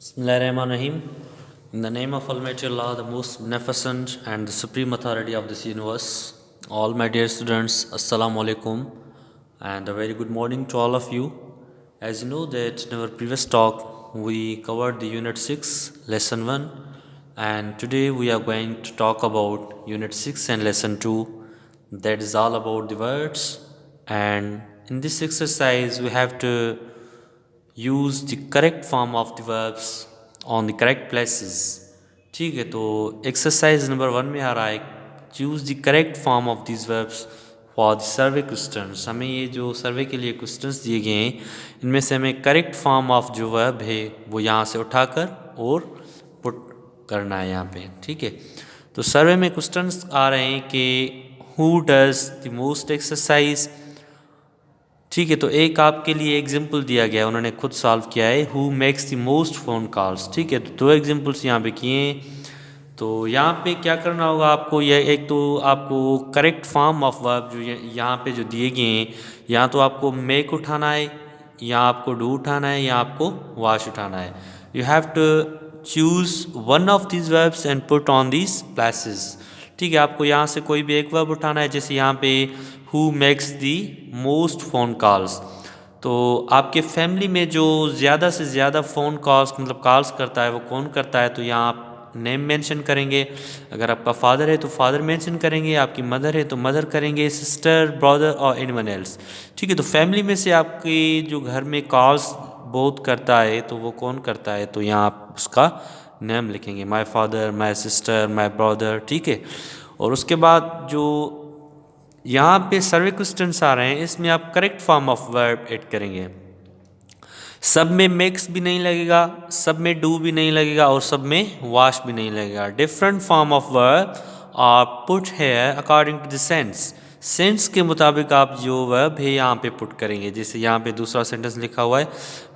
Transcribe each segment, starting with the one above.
Bismillahirrahmanirrahim. In the name of Almighty Allah, the most beneficent and the supreme authority of this universe, all my dear students, Assalamu alaikum, and a very good morning to all of you. As you know that in our previous talk, we covered the Unit 6, Lesson 1, and today we are going to talk about Unit 6 and Lesson 2, that is all about the words. And in this exercise, we have to use the correct form of the verbs on the correct places. ठीक है, तो exercise number 1 में आ रहा है choose the correct form of this verbs for the survey questions. हमें ये जो सर्वे के लिए क्वेश्चंस दिए गए हैं इनमें से हमें करेक्ट फॉर्म ऑफ जो वर्ब है वो यहाँ से उठाकर और पुट करना है यहाँ पे। ठीक है, तो सर्वे में क्वेश्चंस आ रहे हैं कि who does the most exercise. ठीक है, तो एक आपके लिए एग्जाम्पल दिया गया है, उन्होंने खुद सॉल्व किया है, who makes the most phone calls. ठीक है, तो 2 एग्जाम्पल्स यहाँ पे किए हैं। तो यहाँ पे क्या करना होगा आपको, यह एक तो आपको करेक्ट फॉर्म ऑफ वर्ब जो यहाँ पे जो दिए गए हैं, या तो आपको मेक उठाना है, या आपको डू उठाना है, या आपको वॉश उठाना है। You have to choose one of this verbs and put on this places. ठीक है, आपको यहाँ से कोई भी एक वर्ब उठाना है, जैसे यहाँ पे who makes the most phone calls. तो आपके फैमिली में जो ज़्यादा से ज़्यादा फ़ोन कॉल्स मतलब कॉल्स करता है वो कौन करता है, तो यहाँ आप नेम मेंशन करेंगे। अगर आपका फादर है तो फादर मेंशन करेंगे, आपकी मदर है तो मदर करेंगे, सिस्टर, ब्रदर और एनीवन एल्स। ठीक है, तो फैमिली में से आपकी जो घर में कॉल्स बहुत करता है तो वो कौन करता है, तो यहाँ आप उसका नेम लिखेंगे, my father, my sister, my brother. ठीक है, और उसके बाद जो यहाँ पे सर्वे क्वेश्चंस आ रहे हैं इसमें आप correct form of verb add करेंगे। सब में मेक्स भी नहीं लगेगा, सब में डू भी नहीं लगेगा और सब में वॉश भी नहीं लगेगा। Different form of verb are put here according to the sense. Sense के मुताबिक आप जो वर्ब है यहाँ पे पुट करेंगे। जैसे यहाँ पे दूसरा सेंटेंस लिखा हुआ है,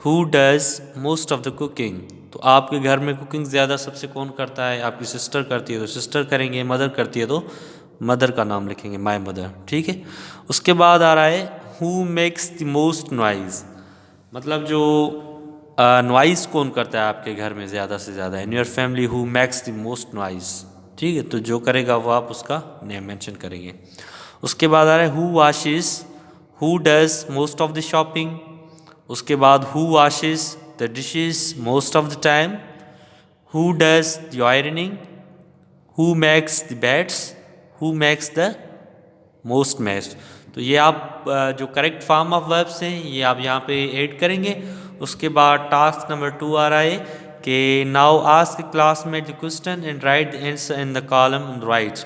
who does most of the cooking. तो आपके घर में कुकिंग ज़्यादा सबसे कौन करता है, आपकी सिस्टर करती है तो सिस्टर करेंगे, मदर करती है तो मदर का नाम लिखेंगे, माय मदर। ठीक है, उसके बाद आ रहा है who makes the most noise. मतलब जो नॉइज़ कौन करता है आपके घर में ज़्यादा से ज़्यादा, in your family who makes the most noise. ठीक है, तो जो करेगा वो आप उसका नेम मेंशन करेंगे। उसके बाद आ रहा है who washes, who does most of the shopping. उसके बाद who washes the dishes most of the time, who does the ironing, who makes the beds, who makes the most match. तो ये आप जो करेक्ट फॉर्म ऑफ वर्ब्स हैं ये आप यहाँ पे ऐड करेंगे। उसके बाद टास्क नंबर 2 आ रहा है कि now ask classmate the question and right the answer in the column on the right.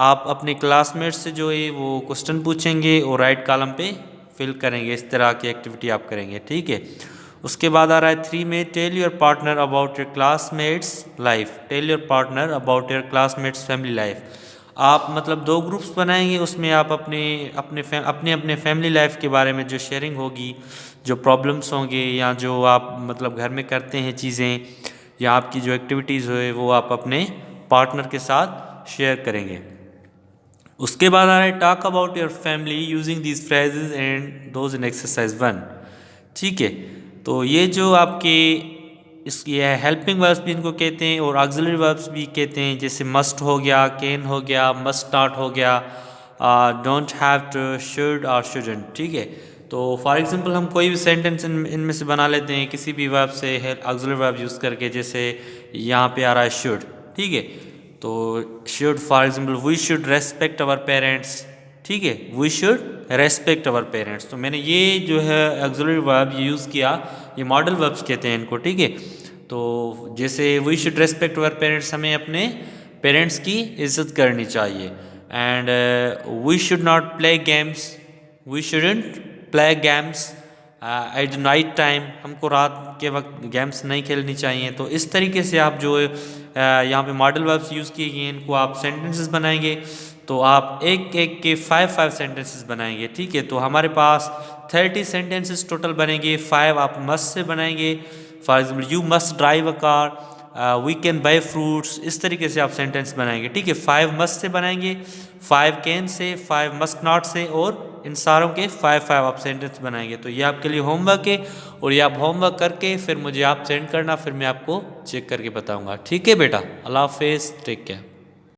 आप अपने क्लासमेट से जो है वो क्वेश्चन पूछेंगे और राइट कॉलम पे फिल करेंगे। इस तरह की एक्टिविटी आप करेंगे। ठीक है, उसके बाद आ रहा है 3 में tell your partner about your classmates life. Tell your partner about your classmates family life. आप मतलब 2 ग्रुप्स बनाएंगे, उसमें आप अपने फैमिली लाइफ के बारे में जो शेयरिंग होगी, जो प्रॉब्लम्स होंगे या जो आप मतलब घर में करते हैं चीज़ें या आपकी जो एक्टिविटीज़ है वो आप अपने पार्टनर के साथ शेयर करेंगे। उसके बाद आ रहा है talk about your family using these phrases and those in exercise 1। ठीक है, तो ये जो आपके इसकी हेल्पिंग वर्ब्स भी इनको कहते हैं और ऑक्सिलरी वर्ब्स भी कहते हैं, जैसे मस्ट हो गया, कैन हो गया, मस्ट नॉट हो गया, डोंट हैव टू, शुड और शुडंट। ठीक है, तो फॉर एग्जांपल हम कोई भी सेंटेंस इनमें से बना लेते हैं किसी भी वर्ब से ऑक्सिलरी वर्ब यूज़ करके। जैसे यहाँ पे आ रहा है शुड। ठीक है, तो should for example we should respect our parents. ठीक है, we should respect our parents. तो मैंने ये जो है ऑक्सिलरी वर्ब यूज़ किया, ये मॉडल वर्ब्स कहते हैं इनको। ठीक है, तो जैसे we should respect our parents, हमें अपने पेरेंट्स की इज्जत करनी चाहिए। And we should not play games, we shouldn't play games at night time. हमको रात के वक्त गेम्स नहीं खेलनी चाहिए। तो इस तरीके से आप जो यहाँ पे मॉडल वर्ब्स यूज़ किए गए इनको आप सेंटेंसेस बनाएंगे। तो आप एक एक के 5 सेंटेंसेस बनाएंगे। ठीक है, तो हमारे पास 30 सेंटेंसेस टोटल बनेंगे। 5 आप मस्ट से बनाएंगे। For example you must drive a car, we can buy fruits. इस तरीके से आप सेंटेंस बनाएंगे। ठीक है, 5 मस्ट से बनाएंगे, 5 कैन से, 5 मस्ट नॉट से और इन सारों के 5 आप सेंटेंस बनाएंगे। तो ये आपके लिए होमवर्क है और ये आप होमवर्क करके फिर मुझे आप सेंड करना, फिर मैं आपको चेक करके बताऊंगा। ठीक है बेटा, अल्लाह हाफिज़, टेक केयर।